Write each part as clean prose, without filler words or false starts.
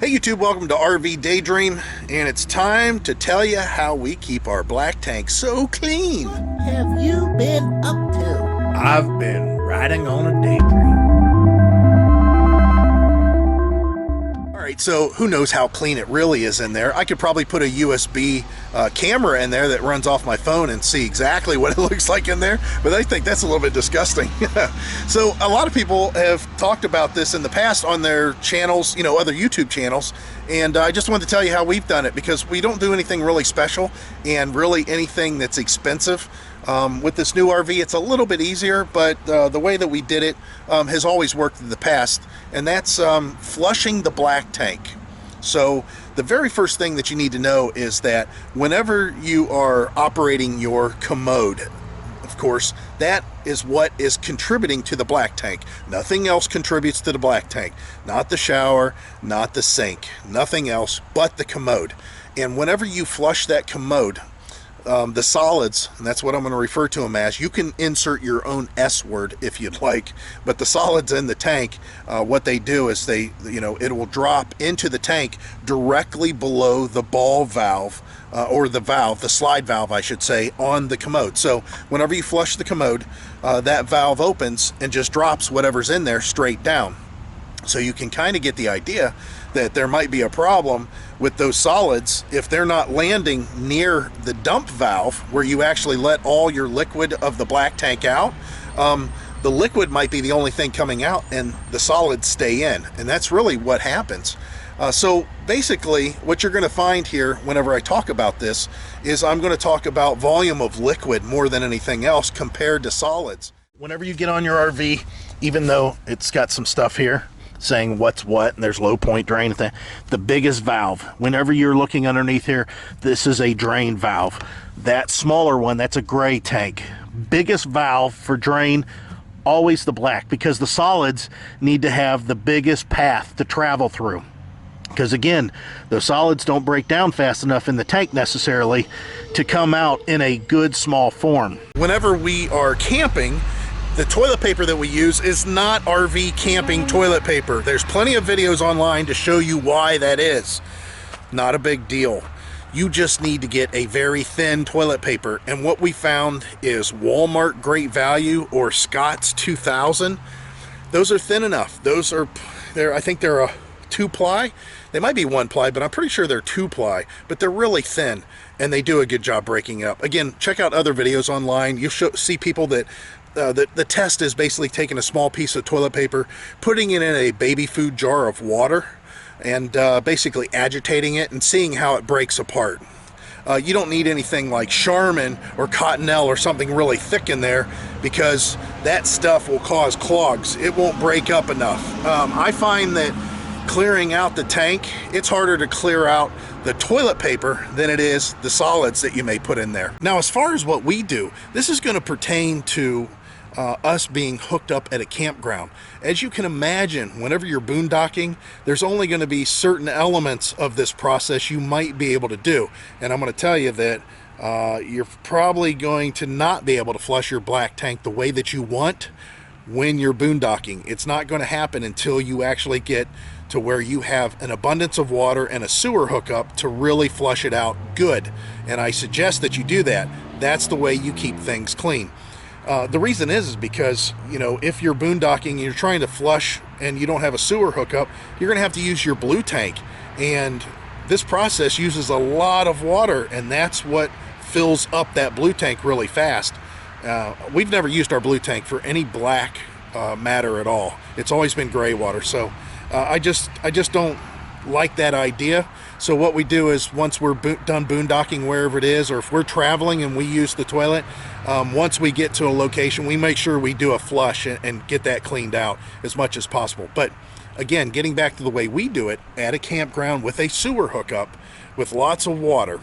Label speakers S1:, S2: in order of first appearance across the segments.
S1: Hey YouTube, welcome to RV Daydream, and it's time to tell you how we keep our black tank so clean.
S2: What have you been up to?
S1: I've been riding on a daydream. Alright, so who knows how clean it really is in there. I could probably put a USB camera in there that runs off my phone and see exactly what it looks like in there, but I think that's a little bit disgusting. So a lot of people have talked about this in the past on their channels, you know, other YouTube channels, and I just wanted to tell you how we've done it, because we don't do anything really special and really anything that's expensive. With this new RV, it's a little bit easier, but the way that we did it has always worked in the past, and that's flushing the black tank. So the very first thing that you need to know is that whenever you are operating your commode, of course, that is what is contributing to the black tank. Nothing else contributes to the black tank. Not the shower, not the sink, nothing else but the commode. And whenever you flush that commode, the solids, and that's what I'm going to refer to them as, you can insert your own S word if you'd like, but the solids in the tank, what they do is they, it will drop into the tank directly below the ball valve, or the valve, the slide valve I should say, on the commode. So whenever you flush the commode, that valve opens and just drops whatever's in there straight down. So you can kind of get the idea that there might be a problem with those solids if they're not landing near the dump valve where you actually let all your liquid of the black tank out. The liquid might be the only thing coming out and the solids stay in, and that's really what happens. So basically what you're going to find here whenever I talk about this is I'm going to talk about volume of liquid more than anything else compared to solids. Whenever you get on your RV, even though it's got some stuff here saying what's what, and there's low point drain, the biggest valve, whenever you're looking underneath here, this is a drain valve. That smaller one, that's a gray tank. Biggest valve for drain, always the black, because the solids need to have the biggest path to travel through, because again, the solids don't break down fast enough in the tank necessarily to come out in a good small form. Whenever we are camping, the toilet paper that we use is not RV camping toilet paper. There's plenty of videos online to show you why that is. Not a big deal. You just need to get a very thin toilet paper, and what we found is Walmart Great Value or Scott's 2000. Those are thin enough. Those are, I think they're a 2-ply. They might be 1-ply, but I'm pretty sure they're 2-ply, but they're really thin and they do a good job breaking it up. Again, check out other videos online. You see people that the test is basically taking a small piece of toilet paper, putting it in a baby food jar of water, and basically agitating it and seeing how it breaks apart. You don't need anything like Charmin or Cottonelle or something really thick in there, because that stuff will cause clogs. It won't break up enough. I find that clearing out the tank, it's harder to clear out the toilet paper than it is the solids that you may put in there. Now, as far as what we do, this is going to pertain to us being hooked up at a campground. As you can imagine, whenever you're boondocking, there's only going to be certain elements of this process you might be able to do. And I'm going to tell you that you're probably going to not be able to flush your black tank the way that you want when you're boondocking. It's not going to happen until you actually get to where you have an abundance of water and a sewer hookup to really flush it out good. And I suggest that you do that. That's the way you keep things clean. The reason is because, if you're boondocking and you're trying to flush and you don't have a sewer hookup, you're going to have to use your blue tank. And this process uses a lot of water, and that's what fills up that blue tank really fast. We've never used our blue tank for any black matter at all. It's always been gray water. So I just don't like that idea. So what we do is, once we're done boondocking wherever it is, or if we're traveling and we use the toilet, once we get to a location, we make sure we do a flush and get that cleaned out as much as possible. But again, getting back to the way we do it at a campground with a sewer hookup with lots of water,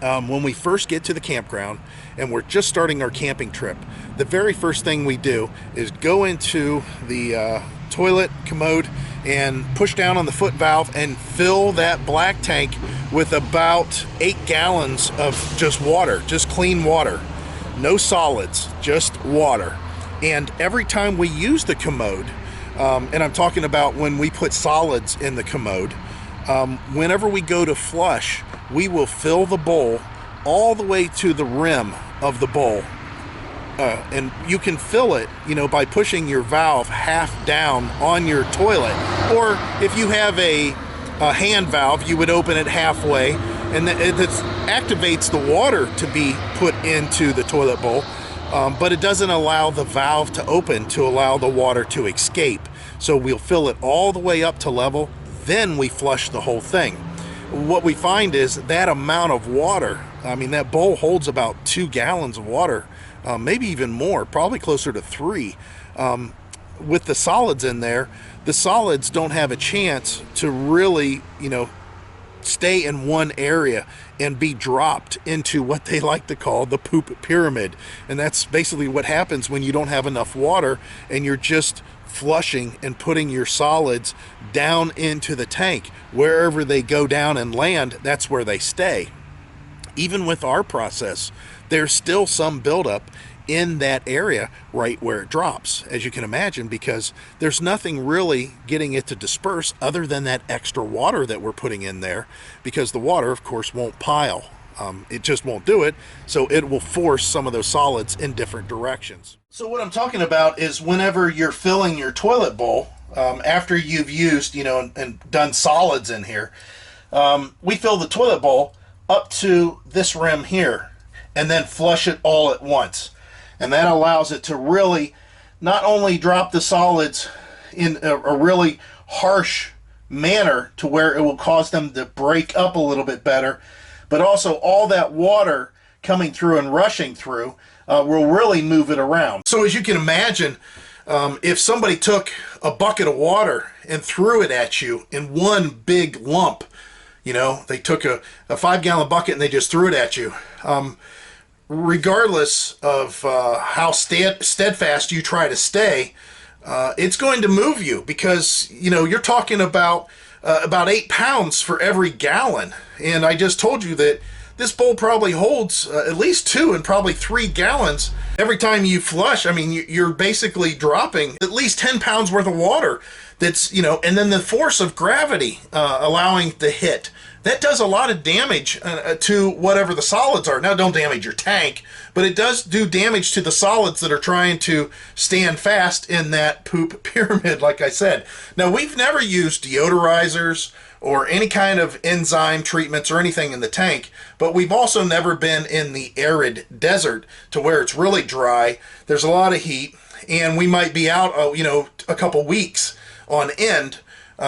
S1: when we first get to the campground and we're just starting our camping trip, the very first thing we do is go into the toilet commode and push down on the foot valve and fill that black tank with about 8 gallons of just water, just clean water. No solids, just water. And every time we use the commode, and I'm talking about when we put solids in the commode, Whenever we go to flush, we will fill the bowl all the way to the rim of the bowl. And you can fill it, by pushing your valve half down on your toilet. Or if you have a hand valve, you would open it halfway, and it activates the water to be put into the toilet bowl. But it doesn't allow the valve to open to allow the water to escape. So we'll fill it all the way up to level, then we flush the whole thing. What we find is that amount of water, that bowl holds about 2 gallons of water, maybe even more, probably closer to 3. With the solids in there, the solids don't have a chance to really, stay in one area and be dropped into what they like to call the poop pyramid. And that's basically what happens when you don't have enough water and you're just flushing and putting your solids down into the tank. Wherever they go down and land, that's where they stay. Even with our process, there's still some buildup in that area right where it drops, as you can imagine, because there's nothing really getting it to disperse other than that extra water that we're putting in there, because the water, of course, won't pile. It just won't do it, so it will force some of those solids in different directions. So what I'm talking about is whenever you're filling your toilet bowl, after you've used, and done solids in here, we fill the toilet bowl up to this rim here, and then flush it all at once. And that allows it to really not only drop the solids in a really harsh manner to where it will cause them to break up a little bit better, but also all that water coming through and rushing through will really move it around. So as you can imagine, if somebody took a bucket of water and threw it at you in one big lump, they took a 5-gallon bucket and they just threw it at you, regardless of how steadfast you try to stay, it's going to move you, because you're talking about 8 pounds for every gallon. And I just told you that this bowl probably holds at least 2 and probably 3 gallons. Every time you flush, you're basically dropping at least 10 pounds worth of water. That's, and then the force of gravity allowing the hit. That does a lot of damage to whatever the solids are. Now, don't damage your tank, but it does do damage to the solids that are trying to stand fast in that poop pyramid, like I said. Now, we've never used deodorizers or any kind of enzyme treatments or anything in the tank, but we've also never been in the arid desert to where it's really dry. There's a lot of heat, and we might be out, a couple weeks on end,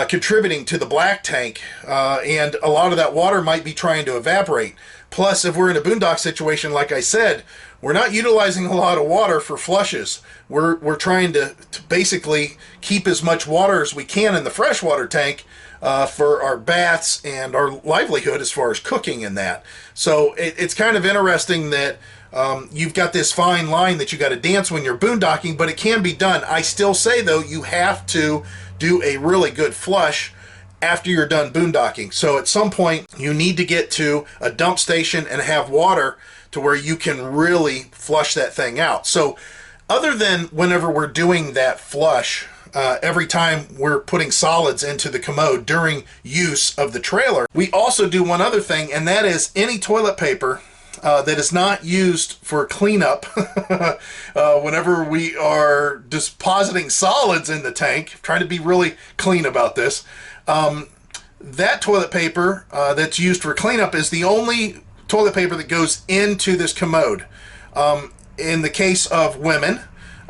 S1: contributing to the black tank, and a lot of that water might be trying to evaporate. Plus, if we're in a boondock situation, like I said, we're not utilizing a lot of water for flushes. We're trying to basically keep as much water as we can in the freshwater tank for our baths and our livelihood as far as cooking in that. So it's kind of interesting that you've got this fine line that you got to dance when you're boondocking, but it can be done. I still say, though, you have to do a really good flush after you're done boondocking. So at some point, you need to get to a dump station and have water to where you can really flush that thing out. So other than whenever we're doing that flush, every time we're putting solids into the commode during use of the trailer, we also do one other thing, and that is any toilet paper that is not used for cleanup whenever we are depositing solids in the tank, trying to be really clean about this, that toilet paper that's used for cleanup is the only toilet paper that goes into this commode. In the case of women,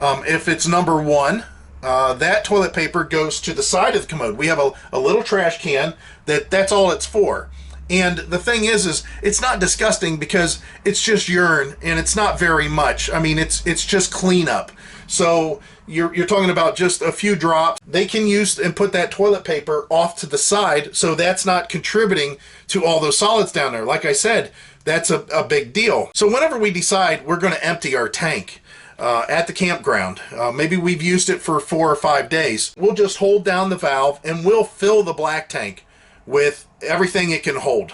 S1: if it's number 1, that toilet paper goes to the side of the commode. We have a little trash can that's all it's for. And the thing is it's not disgusting because it's just urine and it's not very much. It's just cleanup. So you're talking about just a few drops. They can use and put that toilet paper off to the side, so that's not contributing to all those solids down there. Like I said, that's a big deal. So whenever we decide we're going to empty our tank at the campground, maybe we've used it for 4 or 5 days, we'll just hold down the valve and we'll fill the black tank with everything it can hold.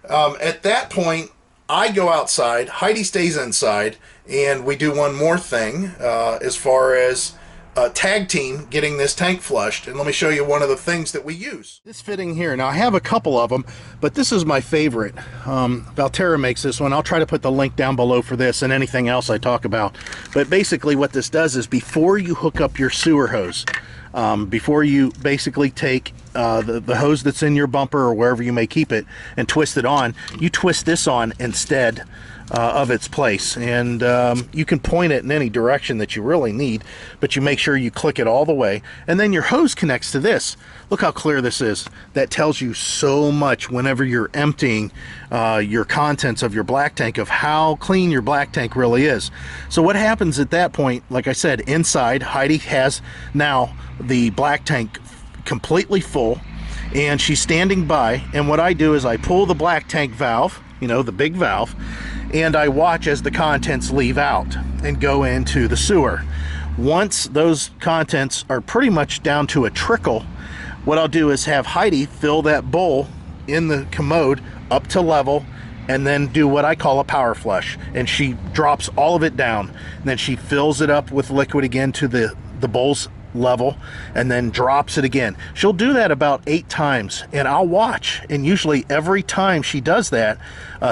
S1: At that point, I go outside, Heidi stays inside, and we do one more thing as far as tag team getting this tank flushed, and let me show you one of the things that we use. This fitting here, now I have a couple of them, but this is my favorite. Valterra makes this one. I'll try to put the link down below for this and anything else I talk about. But basically what this does is, before you hook up your sewer hose, before you basically take the hose that's in your bumper or wherever you may keep it and twist it on, you twist this on instead of its place, and you can point it in any direction that you really need, but you make sure you click it all the way, and then your hose connects to this. Look how clear this is. That tells you so much whenever you're emptying your contents of your black tank, of how clean your black tank really is. So what happens at that point, like I said, inside Heidi has now the black tank completely full, and she's standing by, and what I do is I pull the black tank valve, you know, the big valve, and I watch as the contents leave out and go into the sewer. Once those contents are pretty much down to a trickle, what I'll do is have Heidi fill that bowl in the commode up to level, and then do what I call a power flush, and she drops all of it down, and then she fills it up with liquid again to the bowl's level, and then drops it again. She'll do that about 8 times, and I'll watch, and usually every time she does that,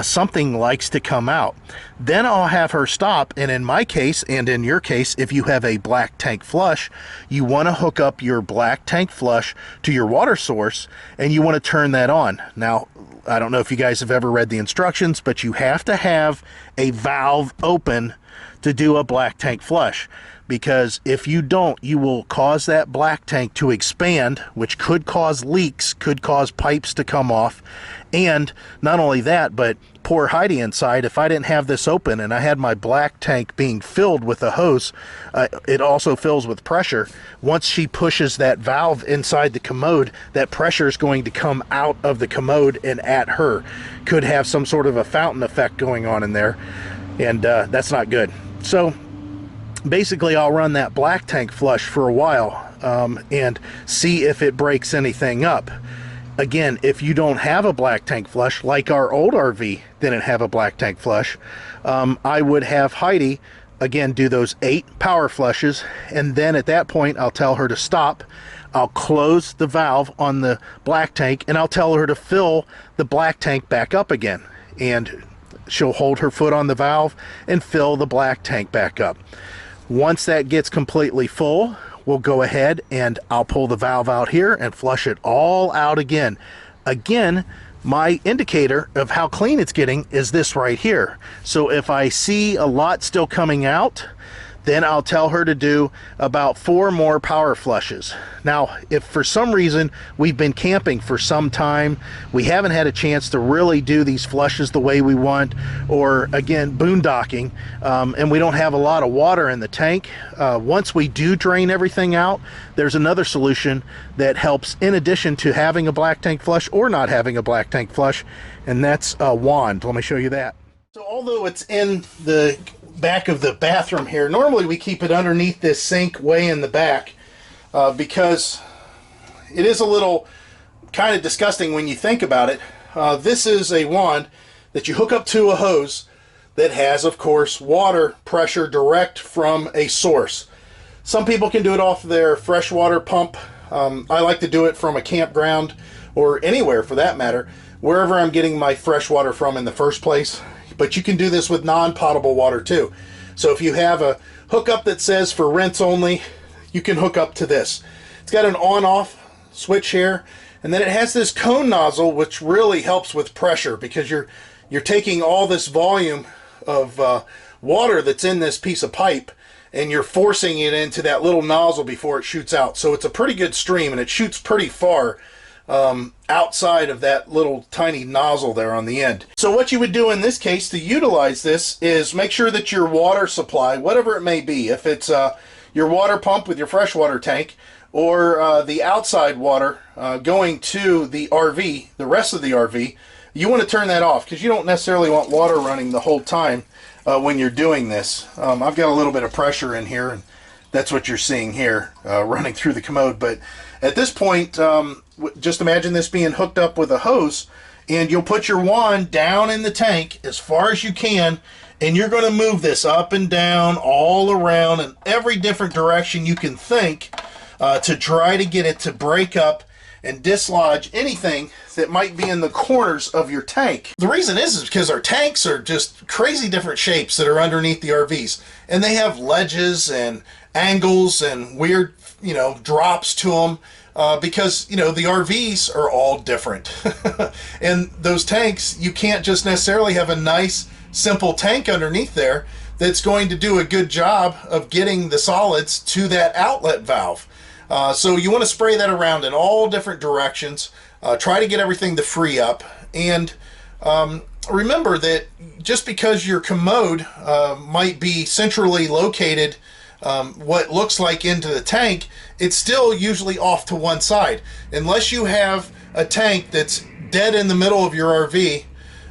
S1: something likes to come out. Then I'll have her stop, and in my case, and in your case, if you have a black tank flush, you want to hook up your black tank flush to your water source, and you want to turn that on. Now, I don't know if you guys have ever read the instructions, but you have to have a valve open to do a black tank flush, because if you don't, you will cause that black tank to expand, which could cause leaks, could cause pipes to come off. And not only that, but poor Heidi inside, if I didn't have this open and I had my black tank being filled with a hose, it also fills with pressure. Once she pushes that valve inside the commode, that pressure is going to come out of the commode and at her. Could have some sort of a fountain effect going on in there, and that's not good. So basically I'll run that black tank flush for a while and see if it breaks anything up. Again, if you don't have a black tank flush, like our old RV didn't have a black tank flush, I would have Heidi again do those 8 power flushes, and then at that point I'll tell her to stop. I'll close the valve on the black tank, and I'll tell her to fill the black tank back up again, and she'll hold her foot on the valve and fill the black tank back up. Once that gets completely full, we'll go ahead and I'll pull the valve out here and flush it all out again. Again, my indicator of how clean it's getting is this right here. So if I see a lot still coming out, then I'll tell her to do about 4 more power flushes. Now, if for some reason we've been camping for some time, we haven't had a chance to really do these flushes the way we want, or again, boondocking, and we don't have a lot of water in the tank, once we do drain everything out, there's another solution that helps in addition to having a black tank flush or not having a black tank flush, and that's a wand. Let me show you that. So although it's in the back of the bathroom here, normally we keep it underneath this sink way in the back because it is a little kind of disgusting when you think about it. This is a wand that you hook up to a hose that has, of course, water pressure direct from a source. Some people can do it off their freshwater pump. I like to do it from a campground, or anywhere for that matter, wherever I'm getting my fresh water from in the first place. But you can do this with non-potable water too. So if you have a hookup that says for rinse only, you can hook up to this. It's got an on-off switch here, and then it has this cone nozzle, which really helps with pressure, because you're taking all this volume of water that's in this piece of pipe, and you're forcing it into that little nozzle before it shoots out. So it's a pretty good stream, and it shoots pretty far outside of that little tiny nozzle there on the end. So what you would do in this case to utilize this is make sure that your water supply, whatever it may be, if it's your water pump with your freshwater tank, or the outside water going to the RV, the rest of the RV, you want to turn that off, because you don't necessarily want water running the whole time when you're doing this. I've got a little bit of pressure in here, and that's what you're seeing here running through the commode. But at this point, just imagine this being hooked up with a hose, and you'll put your wand down in the tank as far as you can, and you're going to move this up and down, all around, in every different direction you can think to try to get it to break up and dislodge anything that might be in the corners of your tank. The reason is because our tanks are just crazy different shapes that are underneath the RVs, and they have ledges and angles and weird, drops to them. Because, the RVs are all different. And those tanks, you can't just necessarily have a nice, simple tank underneath there that's going to do a good job of getting the solids to that outlet valve. So you want to spray that around in all different directions. Try to get everything to free up. And remember that just because your commode might be centrally located what looks like into the tank, it's still usually off to one side. Unless you have a tank that's dead in the middle of your RV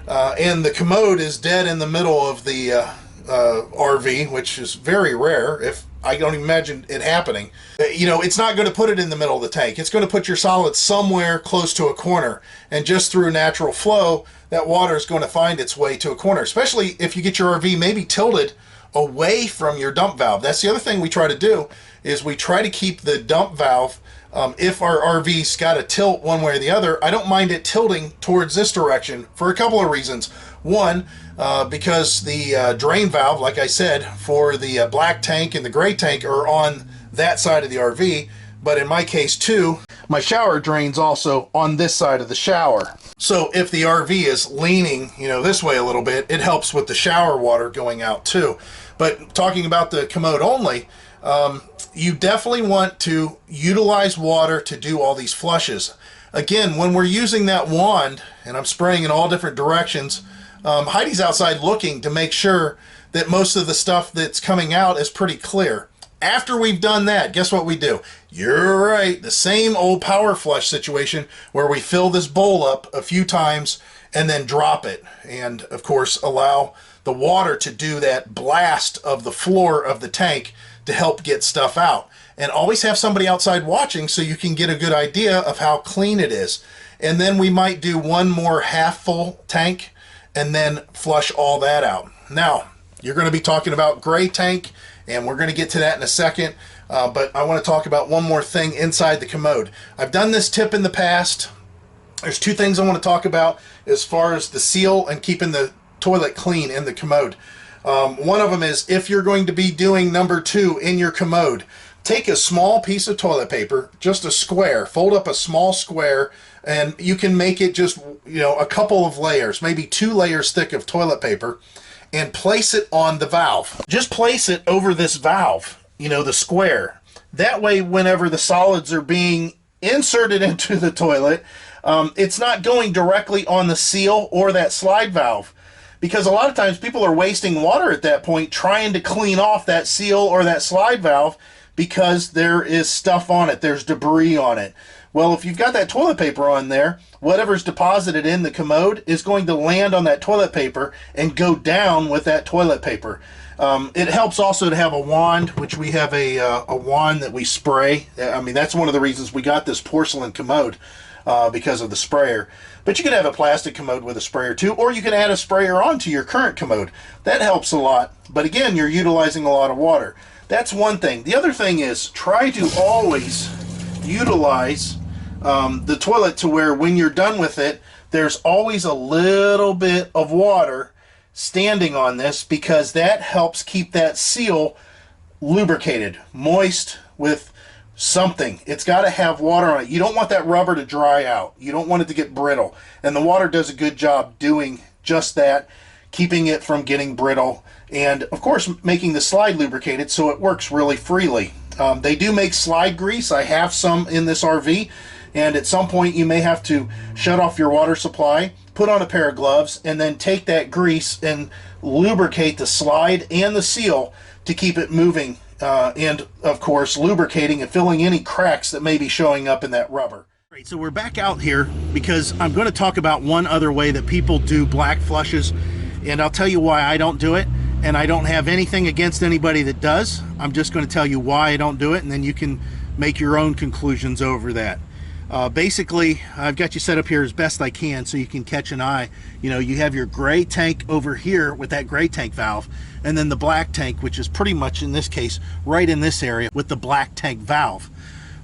S1: and the commode is dead in the middle of the RV, which is very rare. If I don't imagine it happening, it's not going to put it in the middle of the tank. It's going to put your solids somewhere close to a corner, and just through natural flow, that water is going to find its way to a corner, especially if you get your RV maybe tilted away from your dump valve. That's the other thing we try to do, is we try to keep the dump valve, if our RV's got to tilt one way or the other, I don't mind it tilting towards this direction for a couple of reasons. One, because the drain valve, like I said, for the black tank and the gray tank are on that side of the RV, but in my case too, my shower drain's also on this side of the shower. So if the RV is leaning, this way a little bit, it helps with the shower water going out too. But talking about the commode only, you definitely want to utilize water to do all these flushes. Again, when we're using that wand, and I'm spraying in all different directions, Heidi's outside looking to make sure that most of the stuff that's coming out is pretty clear. After we've done that, guess what we do? You're right, the same old power flush situation where we fill this bowl up a few times and then drop it. And of course, allow the water to do that blast of the floor of the tank to help get stuff out. And always have somebody outside watching so you can get a good idea of how clean it is. And then we might do one more half full tank and then flush all that out. Now, you're going to be talking about gray tank, and we're going to get to that in a second. But I want to talk about one more thing inside the commode. I've done this tip in the past. There's two things I want to talk about as far as the seal and keeping the toilet clean in the commode. One of them is, if you're going to be doing number 2 in your commode, take a small piece of toilet paper, just a square, fold up a small square, and you can make it just, a couple of layers, maybe 2 layers thick of toilet paper, and place it on the valve. Just place it over this valve, the square. That way, whenever the solids are being inserted into the toilet, it's not going directly on the seal or that slide valve. Because a lot of times people are wasting water at that point trying to clean off that seal or that slide valve because there is stuff on it, there's debris on it. Well, if you've got that toilet paper on there, whatever's deposited in the commode is going to land on that toilet paper and go down with that toilet paper. It helps also to have a wand, which we have a wand that we spray. I mean, that's one of the reasons we got this porcelain commode, because of the sprayer. But you can have a plastic commode with a sprayer too, or you can add a sprayer onto your current commode. That helps a lot. But again, you're utilizing a lot of water. That's one thing. The other thing is, try to always utilize the toilet to where when you're done with it, there's always a little bit of water standing on this, because that helps keep that seal lubricated, moist with something. It's got to have water on it. You don't want that rubber to dry out. You don't want it to get brittle. And the water does a good job doing just that, keeping it from getting brittle, and of course making the slide lubricated so it works really freely. They do make slide grease. I have some in this RV, and at some point you may have to shut off your water supply, put on a pair of gloves, and then take that grease and lubricate the slide and the seal to keep it moving, and of course lubricating and filling any cracks that may be showing up in that rubber. Right, so we're back out here because I'm going to talk about one other way that people do black flushes, and I'll tell you why I don't do it, and I don't have anything against anybody that does. I'm just going to tell you why I don't do it, and then you can make your own conclusions over that. Basically, I've got you set up here as best I can so you can catch an eye. You know, you have your gray tank over here with that gray tank valve, and then the black tank, which is pretty much in this case right in this area with the black tank valve.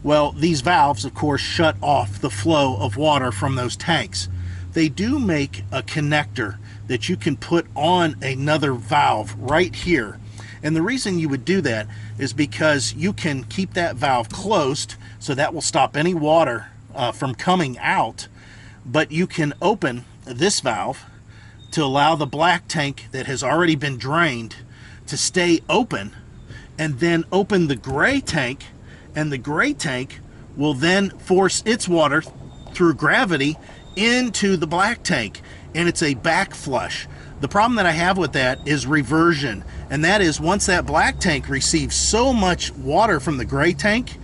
S1: Well, these valves, of course, shut off the flow of water from those tanks. They do make a connector that you can put on another valve right here. And the reason you would do that is because you can keep that valve closed, so that will stop any water from coming out, but you can open this valve to allow the black tank that has already been drained to stay open, and then open the gray tank, and the gray tank will then force its water through gravity into the black tank, and it's a back flush. The problem that I have with that is reversion, and that is once that black tank receives so much water from the gray tank,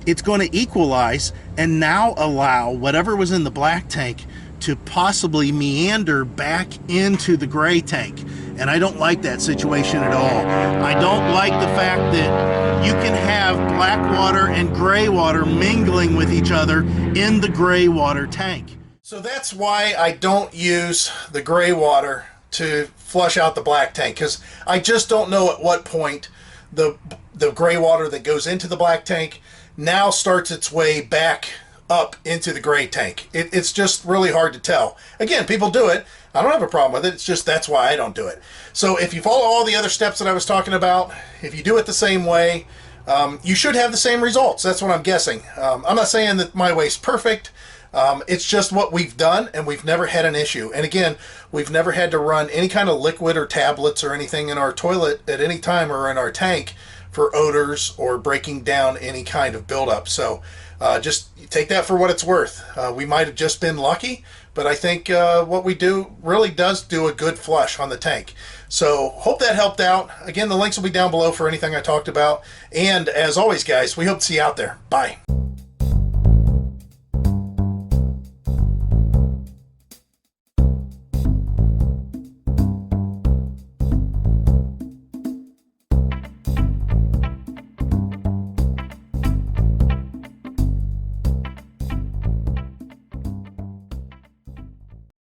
S1: it's going to equalize and now allow whatever was in the black tank to possibly meander back into the gray tank. And I don't like that situation at all. I don't like the fact that you can have black water and gray water mingling with each other in the gray water tank. So that's why I don't use the gray water to flush out the black tank, because I just don't know at what point the gray water that goes into the black tank now starts its way back up into the gray tank. It's just really hard to tell. Again, people do it. I don't have a problem with it. It's just that's why I don't do it. So if you follow all the other steps that I was talking about, if you do it the same way, you should have the same results. That's what I'm guessing. I'm not saying that my way's perfect. It's just what we've done, and we've never had an issue. And again, we've never had to run any kind of liquid or tablets or anything in our toilet at any time or in our tank for odors or breaking down any kind of buildup. So just take that for what it's worth. We might have just been lucky, but I think what we do really does do a good flush on the tank. So hope that helped out. Again, the links will be down below for anything I talked about. And as always, guys, we hope to see you out there. Bye.